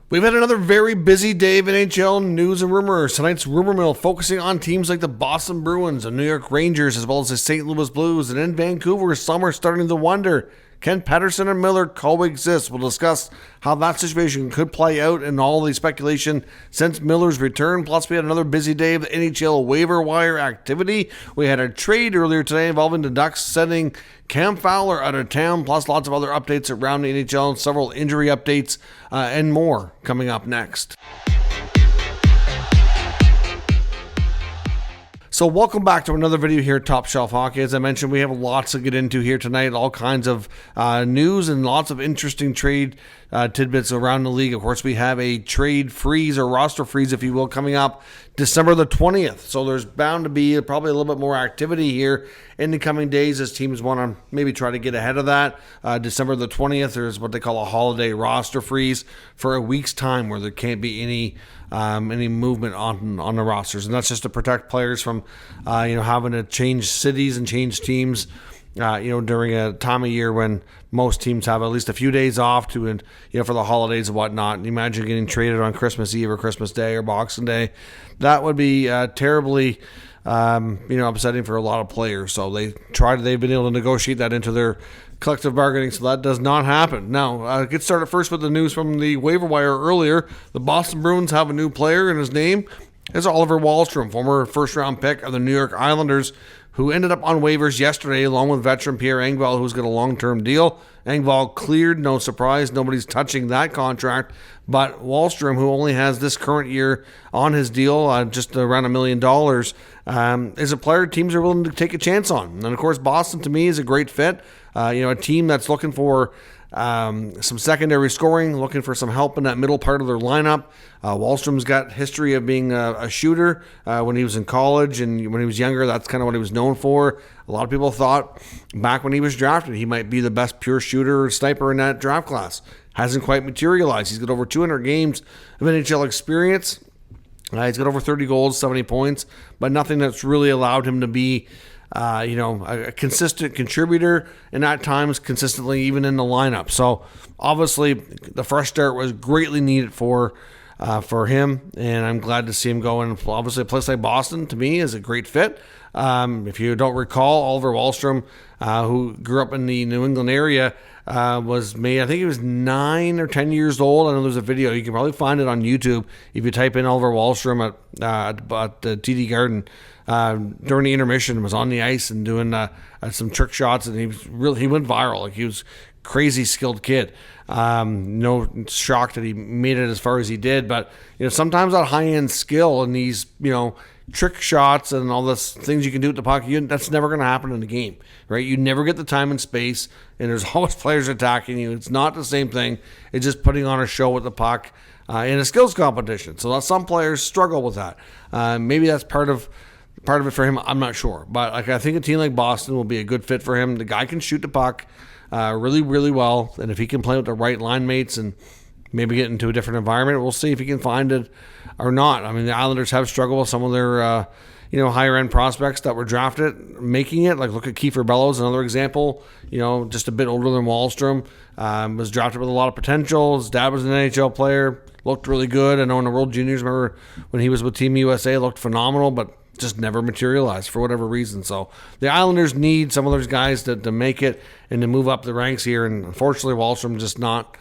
We've had another very busy day of NHL news and rumors. Tonight's rumor mill focusing on teams like the Boston Bruins, the New York Rangers, as well as the St. Louis Blues. And in Vancouver, some are starting to wonder, can Pettersson and Miller coexist? We'll discuss how that situation could play out and all the speculation since Miller's return. Plus, we had another busy day of the NHL waiver wire activity. We had a trade earlier today involving the Ducks sending Cam Fowler out of town, plus lots of other updates around the NHL and several injury updates and more coming up next. So welcome back to another video here at Top Shelf Hockey. As I mentioned, we have lots to get into here tonight, all kinds of news and lots of interesting trade tidbits around the league. Of course, we have a trade freeze or roster freeze, if you will, coming up December the 20th. So there's bound to be probably a little bit more activity here in the coming days as teams want to maybe try to get ahead of that. December the 20th, there's what they call a holiday roster freeze for a week's time where there can't be any movement on the rosters, and that's just to protect players from having to change cities and change teams during a time of year when most teams have at least a few days off for the holidays and whatnot. And imagine getting traded on Christmas Eve or Christmas Day or Boxing Day. That would be terribly upsetting for a lot of players. So they've been able to negotiate that into their collective bargaining, so that does not happen. Now, get started first with the news from the waiver wire earlier. The Boston Bruins have a new player, and his name is Oliver Wahlstrom, former first-round pick of the New York Islanders, who ended up on waivers yesterday along with veteran Pierre Engvall, who's got a long-term deal. Engvall cleared, no surprise. Nobody's touching that contract. But Wahlstrom, who only has this current year on his deal, just around $1 million, is a player teams are willing to take a chance on. And, of course, Boston, to me, is a great fit. A team that's looking for some secondary scoring, looking for some help in that middle part of their lineup. Wahlstrom's got history of being a shooter when he was in college, and when he was younger, that's kind of what he was known for. A lot of people thought back when he was drafted he might be the best pure shooter or sniper in that draft class. Hasn't quite materialized. He's got over 200 games of NHL experience. He's got over 30 goals, 70 points, but nothing that's really allowed him to be a consistent contributor, and at times consistently even in the lineup. So obviously the fresh start was greatly needed for him, and I'm glad to see him go. And obviously a place like Boston, to me, is a great fit. If you don't recall, Oliver Wahlstrom, who grew up in the New England area, was made, I think he was 9 or 10 years old. I know there's a video. You can probably find it on YouTube if you type in Oliver Wahlstrom at the TD Garden. During the intermission, was on the ice and doing some trick shots, and he went viral. Like, he was crazy skilled kid. No shock that he made it as far as he did, but sometimes that high end skill and these trick shots and all this things you can do with the puck, that's never going to happen in the game, right? You never get the time and space, and there's always players attacking you. It's not the same thing. It's just putting on a show with the puck in a skills competition. So some players struggle with that. Maybe that's part of it for him. I'm not sure, but I think a team like Boston will be a good fit for him. The guy can shoot the puck really, really well, and if he can play with the right line mates and maybe get into a different environment, we'll see if he can find it or not. I mean, the Islanders have struggled with some of their higher end prospects that were drafted making it. Like, look at Kiefer Bellows, another example. Just a bit older than Wahlstrom, was drafted with a lot of potential. His dad was an NHL player, looked really good. I know in the World Juniors, remember when he was with Team USA, looked phenomenal, but just never materialized for whatever reason. So the Islanders need some of those guys to make it and to move up the ranks here. And unfortunately, Wahlstrom just not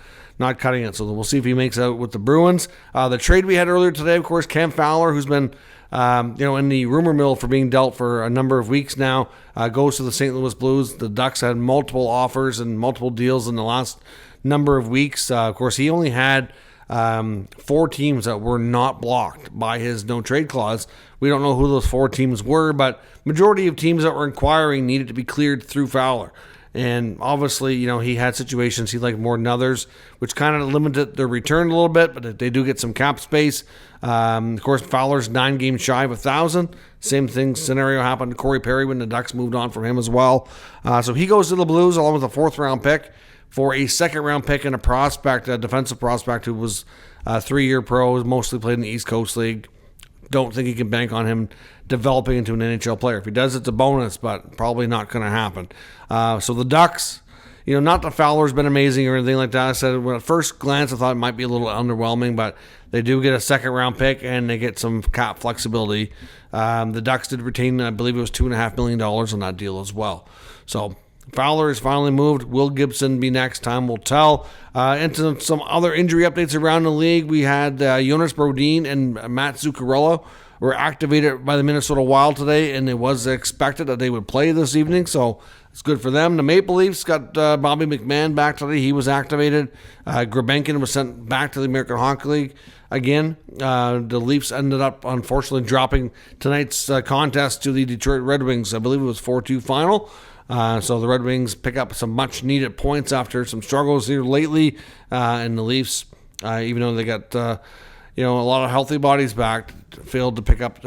cutting it. So we'll see if he makes out with the Bruins. The trade we had earlier today, of course, Cam Fowler, who's been in the rumor mill for being dealt for a number of weeks now, goes to the St. Louis Blues. The Ducks had multiple offers and multiple deals in the last number of weeks. Of course, he only had 4 teams that were not blocked by his no trade clause. We don't know who those 4 teams were, but majority of teams that were inquiring needed to be cleared through Fowler. And obviously, he had situations he liked more than others, which kind of limited their return a little bit, but they do get some cap space. Of course, Fowler's 9 games shy of 1,000. Same scenario happened to Corey Perry when the Ducks moved on from him as well. So he goes to the Blues along with a 4th-round pick for a 2nd-round pick and a defensive prospect who was a 3-year pro, mostly played in the East Coast League. Don't think he can bank on him developing into an NHL player. If he does, it's a bonus, but probably not going to happen. So the Ducks, not that Fowler's been amazing or anything like that. I said when at first glance I thought it might be a little underwhelming, but they do get a second-round pick and they get some cap flexibility. The Ducks did retain, I believe it was $2.5 million on that deal as well. So Fowler is finally moved. Will Gibson be next? Time will tell. Into some other injury updates around the league, we had Jonas Brodin and Matt Zuccarello were activated by the Minnesota Wild today, and it was expected that they would play this evening, so it's good for them. The Maple Leafs got Bobby McMahon back today. He was activated. Grebenkin was sent back to the American Hockey League again. The Leafs ended up, unfortunately, dropping tonight's contest to the Detroit Red Wings. I believe it was 4-2 final. So the Red Wings pick up some much-needed points after some struggles here lately. And the Leafs, even though they got a lot of healthy bodies back, failed to pick up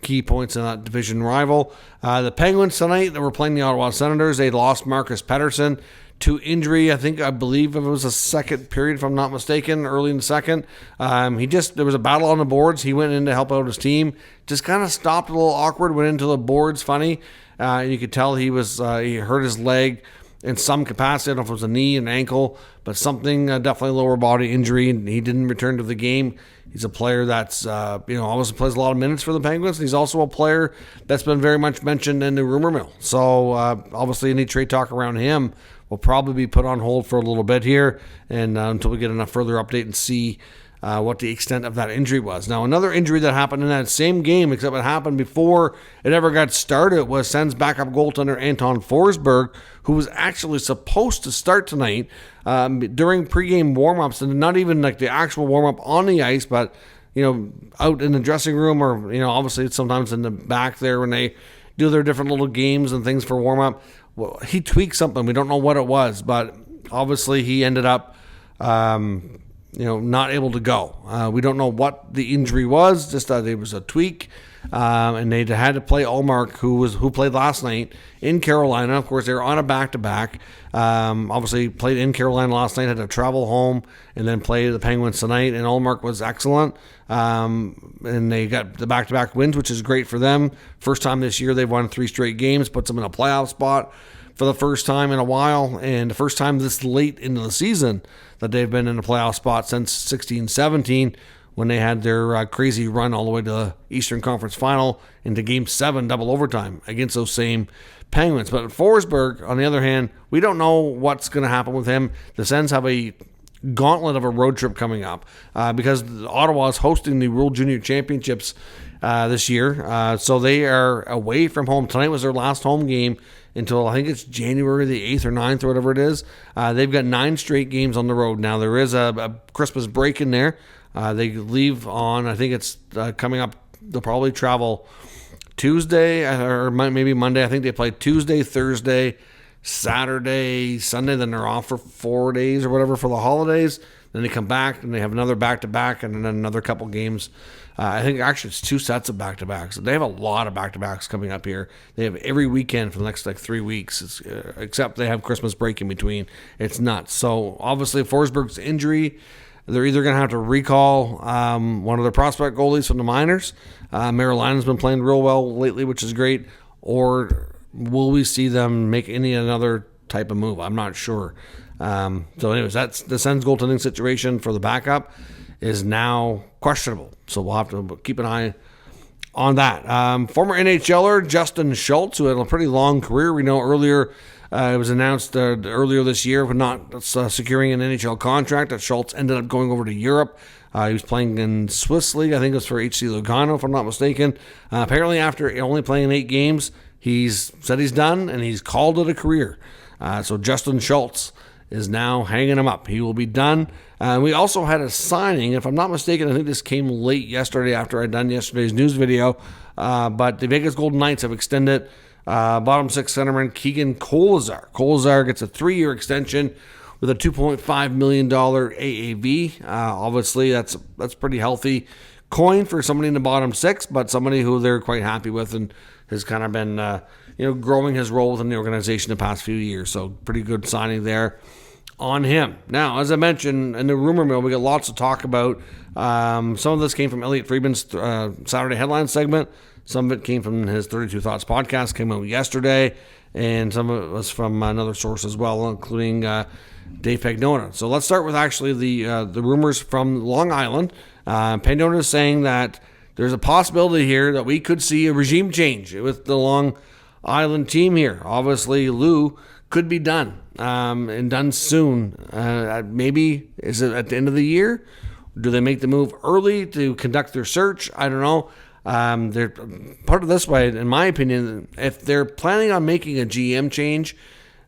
key points in that division rival. The Penguins tonight, they were playing the Ottawa Senators. They lost Marcus Pettersson to injury. I believe it was a second period, if I'm not mistaken, early in the second. There was a battle on the boards. He went in to help out his team. Just kind of stopped a little awkward, went into the boards funny. And you could tell he hurt his leg in some capacity. I don't know if it was a knee, an ankle, but something, definitely lower body injury, and he didn't return to the game. He's a player that's, obviously plays a lot of minutes for the Penguins. He's also a player that's been very much mentioned in the rumor mill. So, obviously, any trade talk around him will probably be put on hold for a little bit here and until we get enough further update and see what the extent of that injury was. Now, another injury that happened in that same game, except it happened before it ever got started, was Sens backup goaltender Anton Forsberg, who was actually supposed to start tonight during pregame warm-ups, and not even like the actual warm-up on the ice, but out in the dressing room, or obviously it's sometimes in the back there when they do their different little games and things for warm-up. Well, he tweaked something. We don't know what it was, but obviously he ended up not able to go. We don't know what the injury was, just that it was a tweak. And they had to play Allmark, who played last night in Carolina. Of course, they were on a back-to-back. Obviously, played in Carolina last night, had to travel home, and then play the Penguins tonight. And Allmark was excellent. And they got the back-to-back wins, which is great for them. First time this year they've won 3 straight games, puts them in a playoff spot for the first time in a while, and the first time this late into the season that they've been in a playoff spot since 16-17, when they had their crazy run all the way to the Eastern Conference Final into Game 7 double overtime against those same Penguins. But Forsberg, on the other hand, we don't know what's going to happen with him. The Sens have a gauntlet of a road trip coming up because Ottawa is hosting the World Junior Championships this year. So they are away from home. Tonight was their last home game until I think it's January the 8th or 9th or whatever it is. They've got 9 straight games on the road. Now, there is a Christmas break in there. They leave on, I think it's coming up, they'll probably travel Tuesday or maybe Monday. I think they play Tuesday, Thursday, Saturday, Sunday. Then they're off for 4 days or whatever for the holidays. Then they come back and they have another back-to-back and then another couple games. I think actually it's 2 sets of back-to-backs. They have a lot of back-to-backs coming up here. They have every weekend for the next 3 weeks, except they have Christmas break in between. It's nuts. So obviously Forsberg's injury, they're either going to have to recall one of their prospect goalies from the minors. Muriel's been playing real well lately, which is great. Or will we see them make another type of move? I'm not sure. So anyways, that's the Sens goaltending situation for the backup is now questionable. So we'll have to keep an eye on that. Former NHLer Justin Schultz, who had a pretty long career. We know earlier it was announced earlier this year for not securing an NHL contract that Schultz ended up going over to Europe. He was playing in Swiss League. I think it was for HC Lugano, if I'm not mistaken. Apparently, after only playing 8 games, he's said he's done, and he's called it a career. So Justin Schultz is now hanging him up. He will be done. We also had a signing. If I'm not mistaken, I think this came late yesterday after I'd done yesterday's news video. But the Vegas Golden Knights have extended bottom 6 centerman Keegan Kolesar. Kolesar gets a 3-year extension with a $2.5 million AAV. Obviously, that's pretty healthy coin for somebody in the bottom 6, but somebody who they're quite happy with and has kind of been growing his role within the organization the past few years. So pretty good signing there on him. Now, as I mentioned in the rumor mill, we got lots to talk about. Some of this came from Elliot Friedman's Saturday headline segment. Some of it came from his 32 Thoughts podcast, came out yesterday, and some of it was from another source as well, including Dave Pagnotta. So let's start with actually the rumors from Long Island. Pagnotta is saying that there's a possibility here that we could see a regime change with the Long Island team here. Obviously, Lou could be done and done soon. Maybe, is it at the end of the year? Do they make the move early to conduct their search? I don't know. They're part of this way, in my opinion. If they're planning on making a GM change,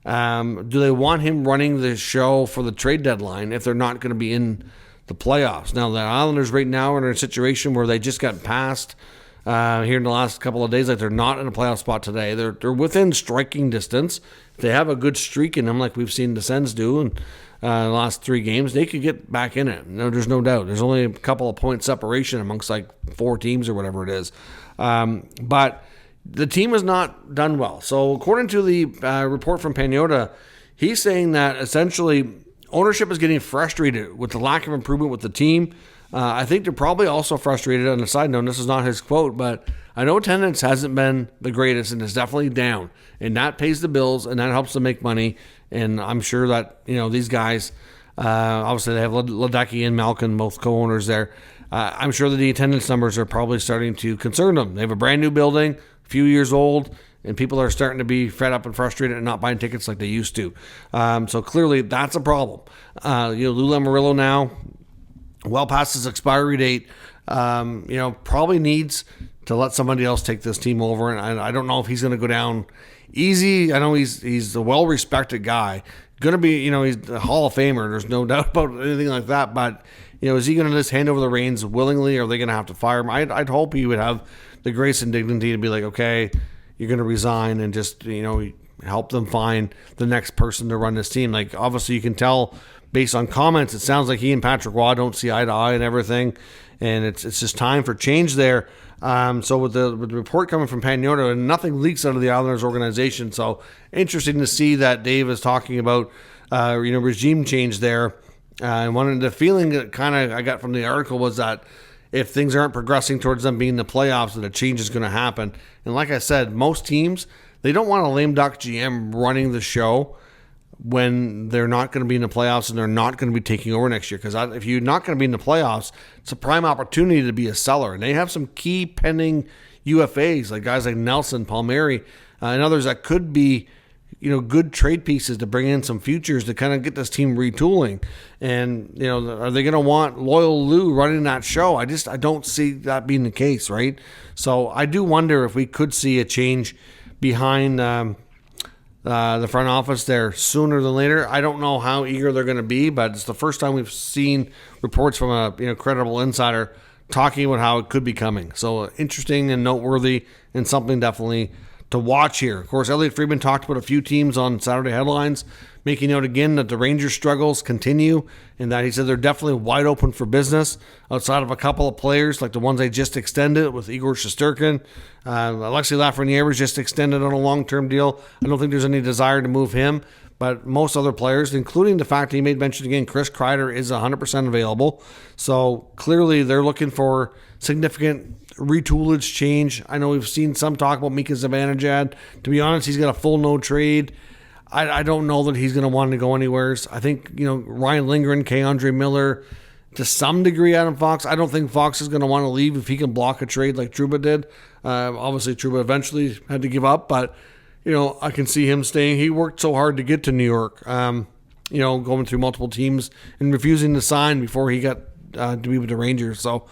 do they want him running the show for the trade deadline if they're not going to be in the playoffs? Now, the Islanders right now are in a situation where they just got passed here in the last couple of days. Like, they're not in a playoff spot today. They're within striking distance. If they have a good streak in them, like we've seen the Sens do in the last 3 games, they could get back in it. No, there's no doubt. There's only a couple of points separation amongst like 4 teams or whatever it is. But the team has not done well. So according to the report from Pagnotta, he's saying that essentially ownership is getting frustrated with the lack of improvement with the team. I think they're probably also frustrated, on a side note, this is not his quote, but I know attendance hasn't been the greatest and is definitely down. And that pays the bills and that helps them make money. And I'm sure that, these guys, obviously they have Ledecky and Malkin, both co-owners there. I'm sure that the attendance numbers are probably starting to concern them. They have a brand new building, a few years old, and people are starting to be fed up and frustrated and not buying tickets like they used to. So clearly that's a problem. Lou Lamoriello now, well past his expiry date, probably needs to let somebody else take this team over. And I don't know if he's going to go down easy. I know he's a well-respected guy. Going to be, he's a Hall of Famer. There's no doubt about anything like that. But, is he going to just hand over the reins willingly, or are they going to have to fire him? I'd hope he would have the grace and dignity to be like, okay, you're going to resign and just, help them find the next person to run this team. Like, obviously you can tell based on comments, it sounds like he and Patrick Waugh don't see eye to eye and everything. And it's just time for change there. So with the report coming from Pagnotta, and nothing leaks out of the Islanders organization. So interesting to see that Dave is talking about, regime change there. And one of the feeling that kind of I got from the article was that if things aren't progressing towards them being in the playoffs, that a change is going to happen. And like I said, most teams, they don't want a lame duck GM running the show when they're not going to be in the playoffs and they're not going to be taking over next year. Because if you're not going to be in the playoffs, it's a prime opportunity to be a seller. And they have some key pending UFAs, like guys like Nelson, Palmieri, and others that could be, good trade pieces to bring in some futures to kind of get this team retooling. And, are they going to want loyal Lou running that show? I don't see that being the case, right? So I do wonder if we could see a change behind the front office there sooner than later. I don't know how eager they're going to be, but it's the first time we've seen reports from a credible insider talking about how it could be coming. So interesting and noteworthy, and something definitely to watch here. Of course, Elliotte Friedman talked about a few teams on Saturday headlines, making note again that the Rangers' struggles continue, and that he said they're definitely wide open for business outside of a couple of players like the ones they just extended with Igor Shesterkin. Alexei Lafreniere was just extended on a long-term deal. I don't think there's any desire to move him, but most other players, including the fact he made mention again, Chris Kreider is 100% available. So clearly they're looking for significant retoolage change. I know we've seen some talk about Mika Zibanejad. To be honest, he's got a full no trade. I don't know that he's going to want to go anywhere. I think, Ryan Lindgren, K-Andre Miller, to some degree Adam Fox. I don't think Fox is going to want to leave if he can block a trade like Trouba did. Obviously, Trouba eventually had to give up, but, I can see him staying. He worked so hard to get to New York, going through multiple teams and refusing to sign before he got to be with the Rangers. So,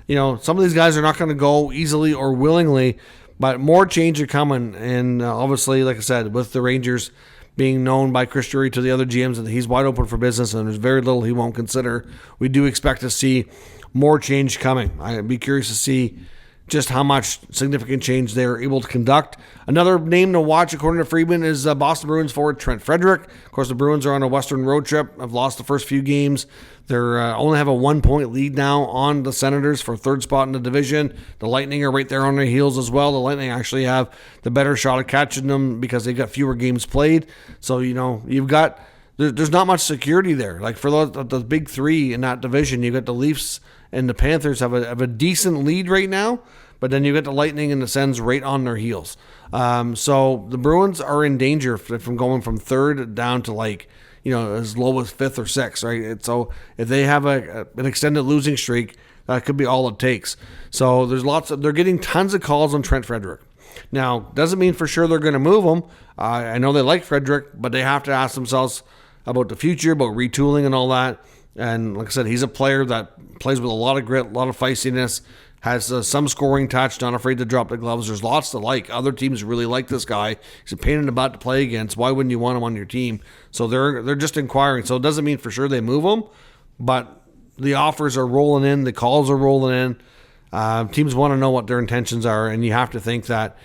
some of these guys are not going to go easily or willingly, but more change are coming. And obviously, like I said, with the Rangers being known by Chris Drury to the other GMs that he's wide open for business and there's very little he won't consider, we do expect to see more change coming. I'd be curious to see just how much significant change they're able to conduct. Another name to watch, according to Friedman, is Boston Bruins forward Trent Frederick. Of course, the Bruins are on a Western road trip. Have lost the first few games. They're only have a 1-point lead now on the Senators for third spot in the division. The Lightning are right there on their heels as well. The Lightning actually have the better shot at catching them because they've got fewer games played. So, you've got there's not much security there. Like for the big three in that division, you've got the Leafs and the Panthers have a decent lead right now, but then you get the Lightning and the Sens right on their heels. So the Bruins are in danger from going from third down to as low as fifth or sixth, right? So if they have an extended losing streak, that could be all it takes. So they're getting tons of calls on Trent Frederic. Now, doesn't mean for sure they're going to move him. I know they like Frederic, but they have to ask themselves about the future, about retooling and all that. And like I said, he's a player that plays with a lot of grit, a lot of feistiness, has some scoring touch, not afraid to drop the gloves. There's lots to like. Other teams really like this guy. He's a pain in the butt to play against. Why wouldn't you want him on your team? So they're just inquiring. So it doesn't mean for sure they move him, but the offers are rolling in. The calls are rolling in. Teams want to know what their intentions are, and you have to think that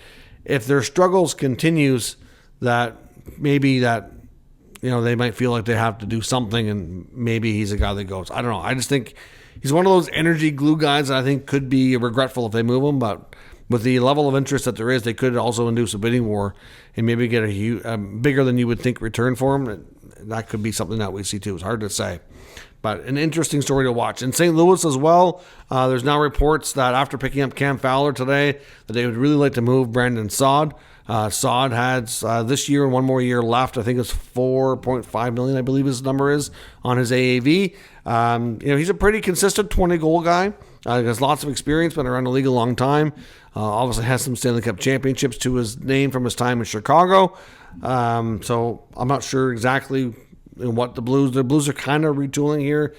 if their struggles continues, that maybe they might feel like they have to do something, and maybe he's a guy that goes. I don't know. I just think he's one of those energy glue guys that I think could be regretful if they move him, but with the level of interest that there is, they could also induce a bidding war and maybe get a bigger than you would think return for him. That could be something that we see too. It's hard to say. But an interesting story to watch. In St. Louis as well, there's now reports that after picking up Cam Fowler today, that they would really like to move Brandon Saad. Saad has this year and one more year left. I think it's $4.5 million, I believe his number is, on his AAV. He's a pretty consistent 20-goal guy. He has lots of experience, been around the league a long time. Obviously has some Stanley Cup championships to his name from his time in Chicago. So I'm not sure exactly what the Blues are kind of retooling here.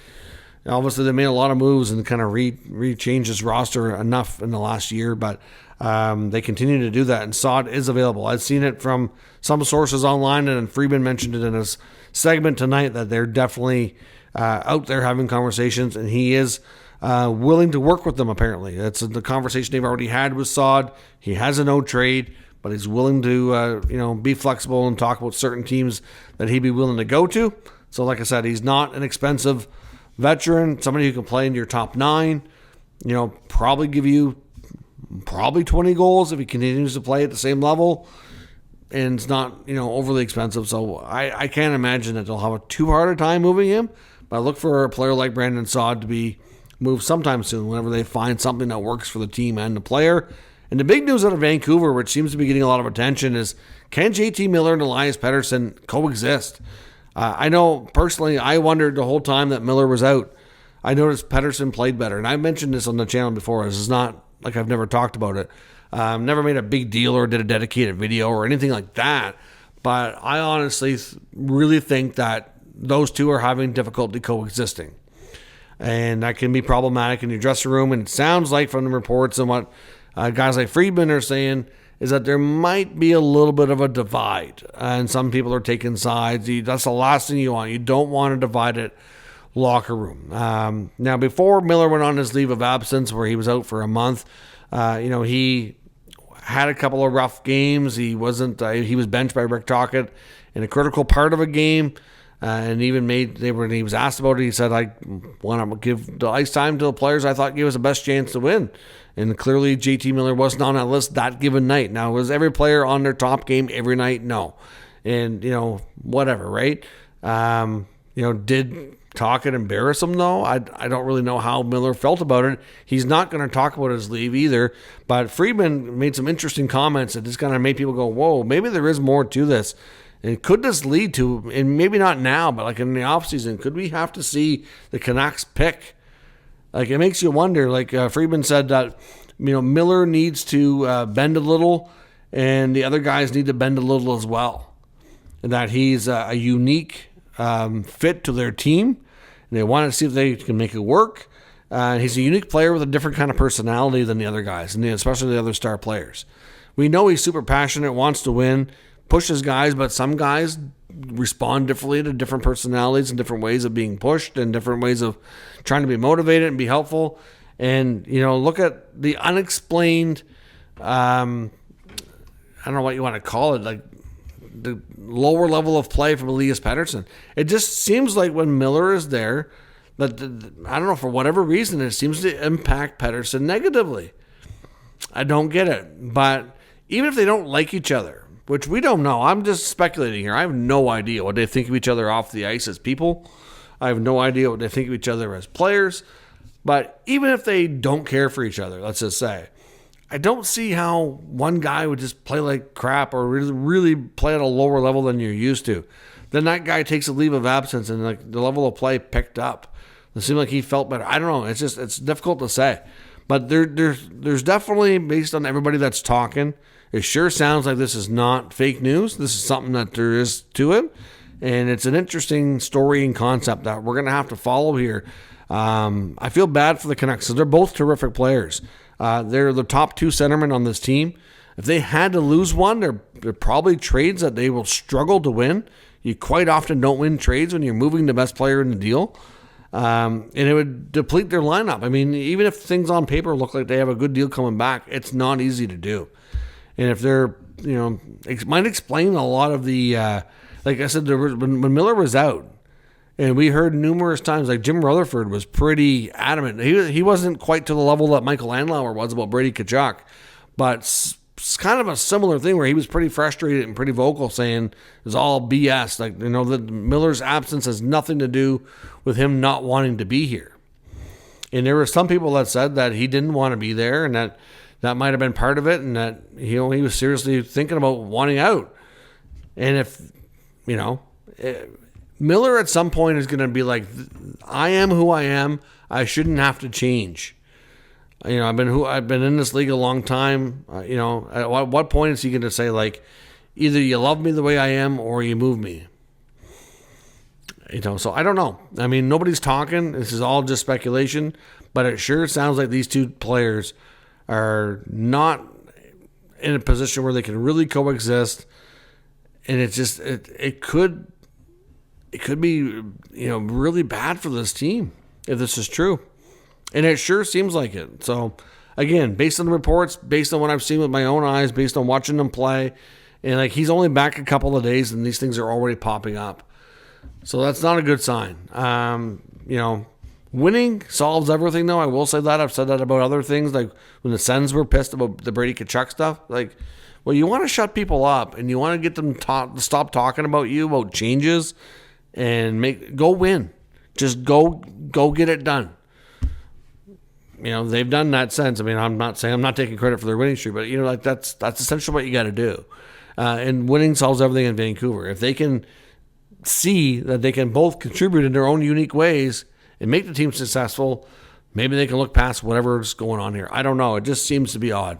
Obviously, they made a lot of moves and kind of re-changed his roster enough in the last year, but they continue to do that, and Saad is available. I've seen it from some sources online, and Friedman mentioned it in his segment tonight that they're definitely out there having conversations, and he is willing to work with them, apparently. That's the conversation they've already had with Saad. He has a no trade, but he's willing to be flexible and talk about certain teams that he'd be willing to go to. So like I said, he's not an expensive veteran, somebody who can play in your top 9, probably give you 20 goals if he continues to play at the same level, and it's not overly expensive. So I can't imagine that they'll have a too hard a time moving him, but I look for a player like Brandon Saad to be moved sometime soon whenever they find something that works for the team and the player. And the big news out of Vancouver, which seems to be getting a lot of attention, is can JT Miller and Elias Pettersson coexist? I know personally, I wondered the whole time that Miller was out. I noticed Pettersson played better, and I mentioned this on the channel before. This is not like I've never talked about it. Never made a big deal or did a dedicated video or anything like that. But I honestly really think that those two are having difficulty coexisting. And that can be problematic in your dressing room. And it sounds like from the reports and what guys like Friedman are saying is that there might be a little bit of a divide. And some people are taking sides. That's the last thing you want. You don't want a divided locker room. Now, before Miller went on his leave of absence where he was out for a month, he had a couple of rough games. He wasn't. He was benched by Rick Tocchet in a critical part of a game. And even when he was asked about it, he said, I want to give the ice time to the players I thought gave us the best chance to win. And clearly, JT Miller wasn't on that list that given night. Now, was every player on their top game every night? No. And, whatever, right? Did Tocchet embarrass him, though? I don't really know how Miller felt about it. He's not going to talk about his leave either. But Friedman made some interesting comments that just kind of made people go, whoa, maybe there is more to this. And could this lead to, and maybe not now, but like in the offseason, could we have to see the Canucks pick? Like, it makes you wonder. Like Friedman said that, Miller needs to bend a little, and the other guys need to bend a little as well. And that he's a unique fit to their team. And they want to see if they can make it work. He's a unique player with a different kind of personality than the other guys, and especially the other star players. We know he's super passionate, wants to win, pushes guys, but some guys respond differently to different personalities and different ways of being pushed and different ways of trying to be motivated and be helpful. And, look at the unexplained, I don't know what you want to call it, like the lower level of play from Elias Pettersson. It just seems like when Miller is there, that I don't know, for whatever reason, it seems to impact Pettersson negatively. I don't get it. But even if they don't like each other, which we don't know. I'm just speculating here. I have no idea what they think of each other off the ice as people. I have no idea what they think of each other as players. But even if they don't care for each other, let's just say, I don't see how one guy would just play like crap or really play at a lower level than you're used to. Then that guy takes a leave of absence and like the level of play picked up. It seemed like he felt better. I don't know. It's difficult to say. But there's definitely, based on everybody that's talking, it sure sounds like this is not fake news. This is something that there is to it. And it's an interesting story and concept that we're going to have to follow here. I feel bad for the Canucks because they're both terrific players. They're the top two centermen on this team. If they had to lose one, they're probably trades that they will struggle to win. You quite often don't win trades when you're moving the best player in the deal. And it would deplete their lineup. I mean, even if things on paper look like they have a good deal coming back, it's not easy to do. And if they're, it might explain a lot of the, like I said, when Miller was out, and we heard numerous times, like Jim Rutherford was pretty adamant. He wasn't quite to the level that Michael Andlauer was about Brady Tkachuk, but it's kind of a similar thing where he was pretty frustrated and pretty vocal saying it's all BS. Like, that Miller's absence has nothing to do with him not wanting to be here. And there were some people that said that he didn't want to be there and that might have been part of it and that, he was seriously thinking about wanting out. And if, Miller at some point is going to be like, I am who I am. I shouldn't have to change. I've been in this league a long time. At what point is he going to say, like, either you love me the way I am or you move me? So I don't know. I mean, nobody's talking. This is all just speculation, but it sure sounds like these two players are not in a position where they can really coexist. And it's just, it could be, really bad for this team if this is true. And it sure seems like it. So, again, based on the reports, based on what I've seen with my own eyes, based on watching them play, and like he's only back a couple of days and these things are already popping up. So that's not a good sign. Winning solves everything, though. I will say that. I've said that about other things. Like when the Sens were pissed about the Brady Tkachuk stuff. Like, well, you want to shut people up and you want to get them to stop talking about you, about changes, and go win. Just go get it done. They've done that since. I mean, I'm not taking credit for their winning streak, but that's essentially what you got to do. And winning solves everything in Vancouver. If they can see that they can both contribute in their own unique ways and make the team successful, maybe they can look past whatever's going on here. I don't know. It just seems to be odd.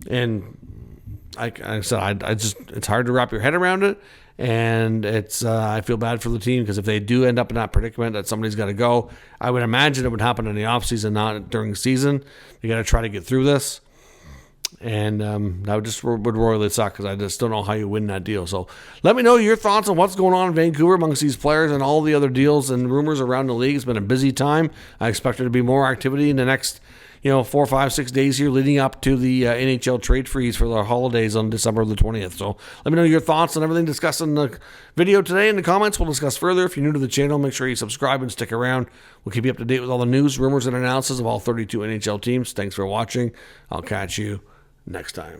And like I said, it's hard to wrap your head around it. And I feel bad for the team because if they do end up in that predicament that somebody's got to go, I would imagine it would happen in the offseason, not during the season. You got to try to get through this. And that would royally suck because I just don't know how you win that deal. So let me know your thoughts on what's going on in Vancouver amongst these players and all the other deals and rumors around the league. It's been a busy time. I expect there to be more activity in the next 4, 5, 6 days here leading up to the NHL trade freeze for the holidays on December the 20th. So let me know your thoughts on everything discussed in the video today in the comments. We'll discuss further. If you're new to the channel, make sure you subscribe and stick around. We'll keep you up to date with all the news, rumors, and analysis of all 32 NHL teams. Thanks for watching. I'll catch you next time.